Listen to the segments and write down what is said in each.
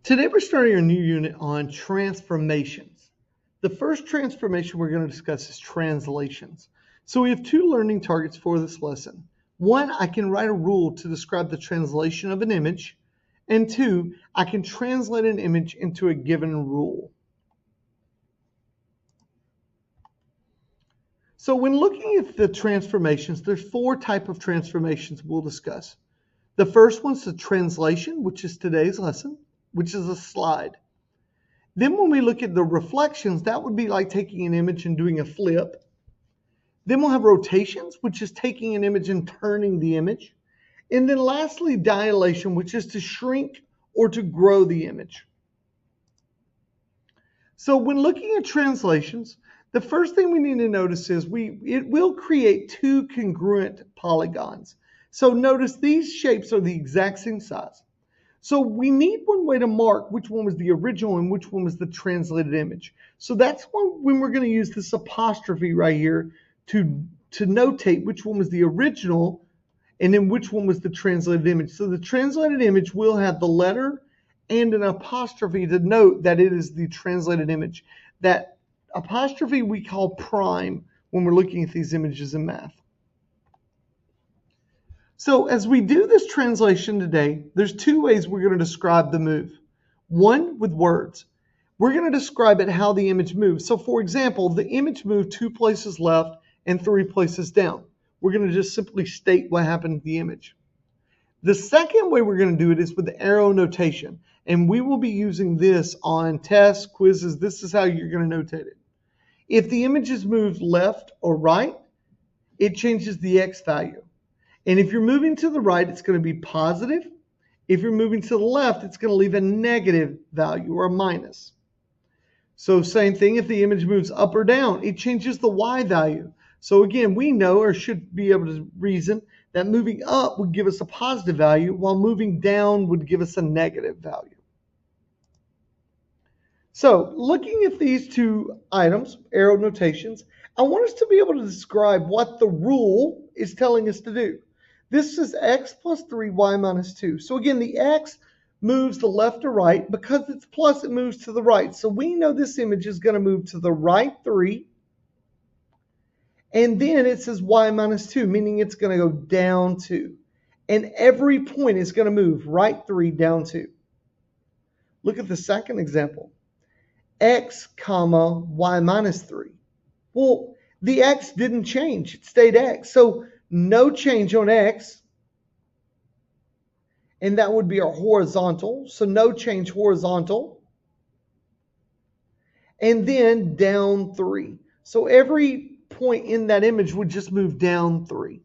Today we're starting a new unit on transformations. The first transformation we're going to discuss is translations. So we have two learning targets for this lesson. One, I can write a rule to describe the translation of an image. And two, I can translate an image into a given rule. So when looking at the transformations, there's four types of transformations we'll discuss. The first one's the translation, which is today's lesson, which is a slide. Then when we look at the reflections, that would be like taking an image and doing a flip. Then we'll have rotations, which is taking an image and turning the image. And then lastly, dilation, which is to shrink or to grow the image. So when looking at translations, the first thing we need to notice is it will create two congruent polygons. So notice these shapes are the exact same size. So we need one way to mark which one was the original and which one was the translated image. So that's when we're going to use this apostrophe right here to notate which one was the original and then which one was the translated image. So the translated image will have the letter and an apostrophe to note that it is the translated image. That apostrophe we call prime when we're looking at these images in math. So as we do this translation today, there's two ways we're going to describe the move. One, with words. We're going to describe it how the image moves. So for example, the image moved 2 places left and 3 places down. We're going to just simply state what happened to the image. The second way we're going to do it is with the arrow notation. And we will be using this on tests, quizzes. This is how you're going to notate it. If the image is moved left or right, it changes the X value. And if you're moving to the right, it's going to be positive. If you're moving to the left, it's going to leave a negative value or a minus. So same thing, if the image moves up or down, it changes the Y value. So again, we know or should be able to reason that moving up would give us a positive value, while moving down would give us a negative value. So looking at these two items, arrow notations, I want us to be able to describe what the rule is telling us to do. This is x plus 3, y minus 2. So again, the x moves the left or right. Because it's plus, it moves to the right. So we know this image is going to move to the right 3. And then it says y minus 2, meaning it's going to go down 2. And every point is going to move right 3, down 2. Look at the second example. X, comma, y minus 3. Well, the x didn't change. It stayed x. So no change on x. And that would be our horizontal. So no change horizontal. And then down 3. So every point in that image would just move down 3.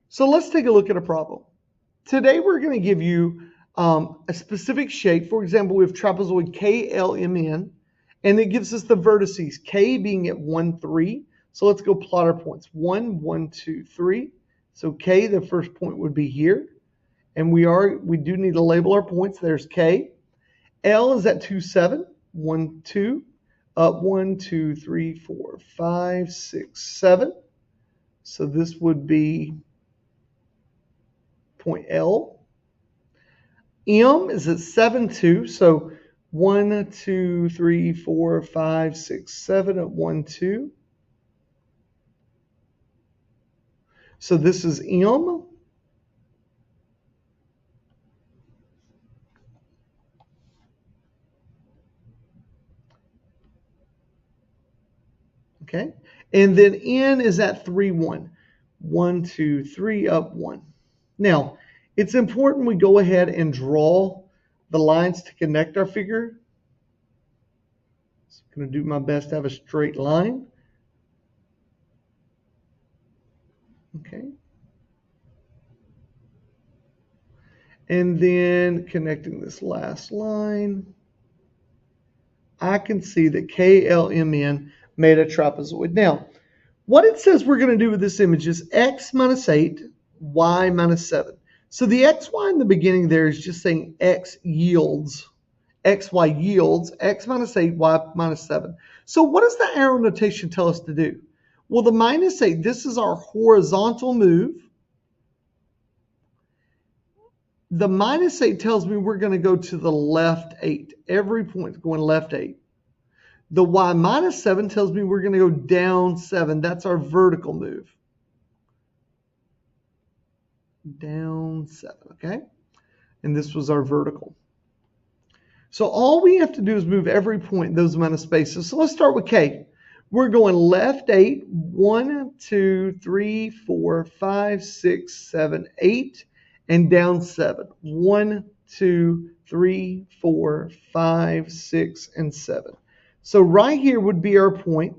So let's take a look at a problem. Today we're going to give you a specific shape. For example, we have trapezoid KLMN, and it gives us the vertices, K being at 1, 3. So let's go plot our points. 1, 1, 2, 3. So K, the first point would be here. And we do need to label our points. There's K. L is at 2, 7. 1, 2. Up 1, 2, 3, 4, 5, 6, 7. So this would be point L. M is at 7, 2. So 1, 2, 3, 4, 5, 6, 7 at 1, 2. So this is M. Okay. And then N is at 3, 1. 1, 2, 3, up 1. Now, it's important we go ahead and draw the lines to connect our figure. So I'm going to do my best to have a straight line. Okay. And then connecting this last line, I can see that KLMN made a trapezoid. Now, what it says we're going to do with this image is x minus 8, y minus 7. So the xy in the beginning there is just saying x yields, xy yields, x minus 8, y minus 7. So what does the arrow notation tell us to do? Well, the minus 8, this is our horizontal move. The minus 8 tells me we're going to go to the left 8. Every point is going left 8. The y minus 7 tells me we're going to go down 7. That's our vertical move. Down 7, okay? And this was our vertical. So all we have to do is move every point in those amount of spaces. So let's start with K. We're going left 8, 1, 2, 3, 4, 5, 6, 7, 8, and down 7. 1, 2, 3, 4, 5, 6, and 7. So right here would be our point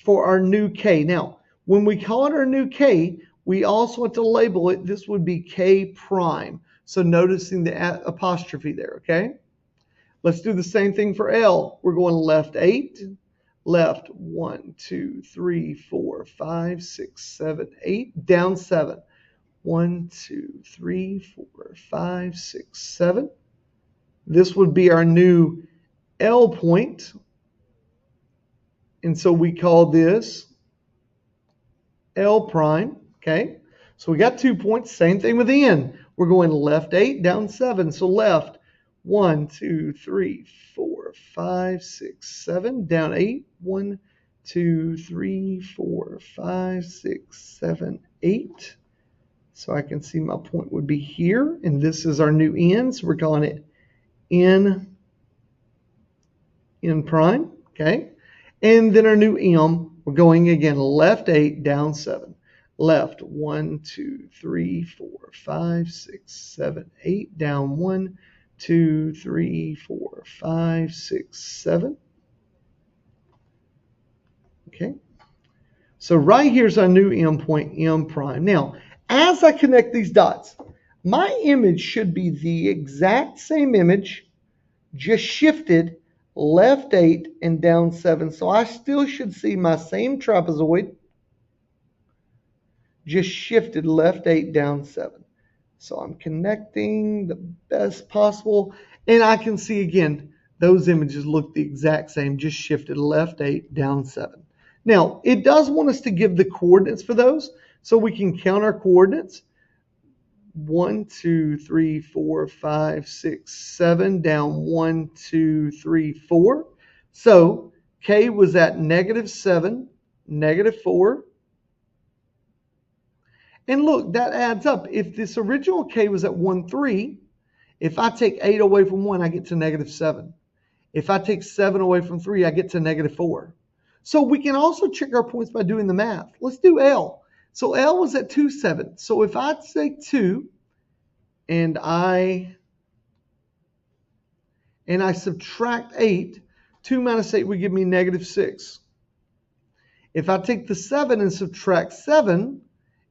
for our new K. Now, when we call it our new K, we also want to label it. This would be K prime. So noticing the apostrophe there, okay? Let's do the same thing for L. We're going left 8, left 1, 2, 3, 4, 5, 6, 7, 8, down 7. 1, 2, 3, 4, 5, 6, 7. This would be our new L point. And so we call this L prime, okay? So we got 2 points, same thing with the N. We're going left 8, down 7. So left 1, 2, 3, 4, 5, 6, 7, down 8. 1, 2, 3, 4, 5, 6, 7, 8. So I can see my point would be here, and this is our new N, so we're calling it N prime, okay? And then our new M, we're going again left 8, down 7. Left 1, 2, 3, 4, 5, 6, 7, 8, down 1, 2, 3, 4, 5, 6, 7. Okay. So right here's our new M point, M prime. Now, as I connect these dots, my image should be the exact same image, just shifted left 8 and down 7. So I still should see my same trapezoid, just shifted left 8 down 7. So I'm connecting the best possible, and I can see again, those images look the exact same, just shifted left 8 down 7. Now, it does want us to give the coordinates for those, so we can count our coordinates. 1, 2, 3, 4, 5, 6, 7, down 1, 2, 3, 4. So K was at -7, -4. And look, that adds up. If this original K was at 1, 3, if I take 8 away from 1, I get to -7. If I take 7 away from 3, I get to -4. So we can also check our points by doing the math. Let's do L. So L was at 2, 7. So if I take 2 and I subtract 8, 2 minus 8 would give me -6. If I take the 7 and subtract 7,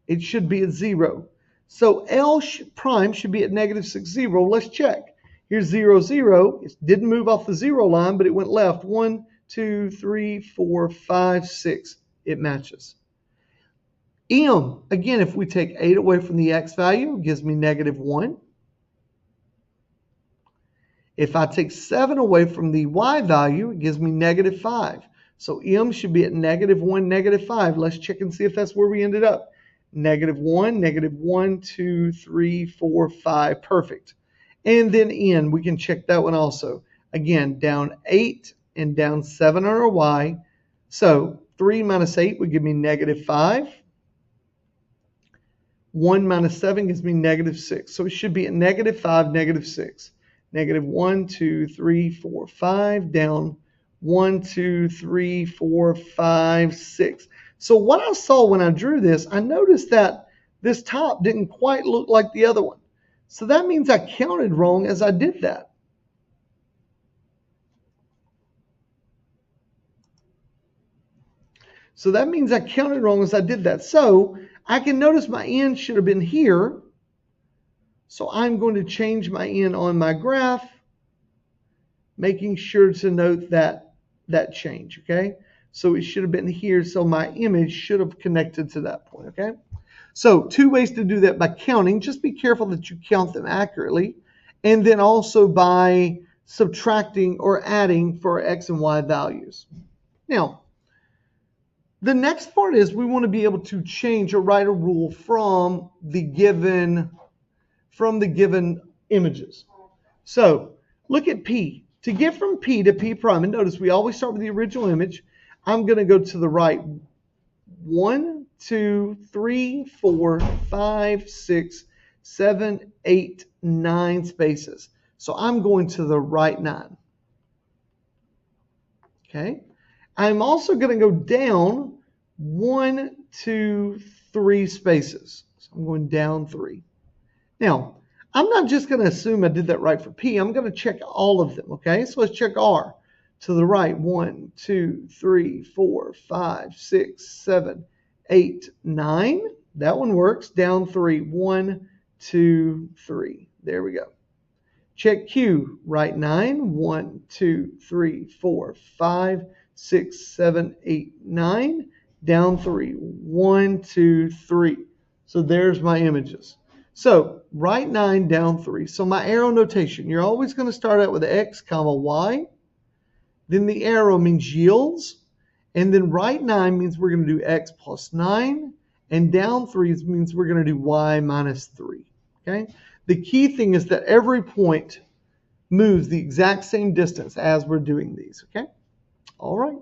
it should be at 0. So L prime should be at -6, 0. Let's check. Here's 0, 0. It didn't move off the 0 line, but it went left. 1, 2, 3, 4, 5, 6. It matches. M, again, if we take 8 away from the x value, it gives me -1. If I take 7 away from the y value, it gives me -5. So M should be at -1, -5. Let's check and see if that's where we ended up. -1, -1, 2, 3, 4, 5. Perfect. And then N, we can check that one also. Again, down 8 and down 7 on our y. So 3 minus 8 would give me -5. 1 minus 7 gives me -6. So it should be at -5, -6. -1, 2, 3, 4, 5. Down 1, 2, 3, 4, 5, 6. So what I saw when I drew this, I noticed that this top didn't quite look like the other one. So that means I counted wrong as I did that. So that means I counted wrong as I did that. So I can notice my N should have been here. So I'm going to change my N on my graph, making sure to note that change, okay? So it should have been here, so my image should have connected to that point, okay? So 2 ways to do that by counting. Just be careful that you count them accurately. And then also by subtracting or adding for x and y values. Now, the next part is we want to be able to change or write a rule from the given images. So look at P. To get from P to P prime, and notice we always start with the original image. I'm going to go to the right 1, 2, 3, 4, 5, 6, 7, 8, 9 spaces. So I'm going to the right 9. Okay. I'm also going to go down 1, 2, 3 spaces. So I'm going down 3. Now, I'm not just going to assume I did that right for P. I'm going to check all of them. Okay. So let's check R. To the right, 1, 2, 3, 4, 5, 6, 7, 8, 9. That one works. Down 3, 1, 2, 3. There we go. Check Q, right 9, 1, 2, 3, 4, 5, 6, 7, 8, 9. Down 3, 1, 2, 3. So there's my images. So right 9, down 3. So my arrow notation, you're always going to start out with X, comma, Y. Then the arrow means yields. And then right 9 means we're going to do X plus 9. And down 3 means we're going to do Y minus 3. Okay? The key thing is that every point moves the exact same distance as we're doing these. Okay? All right.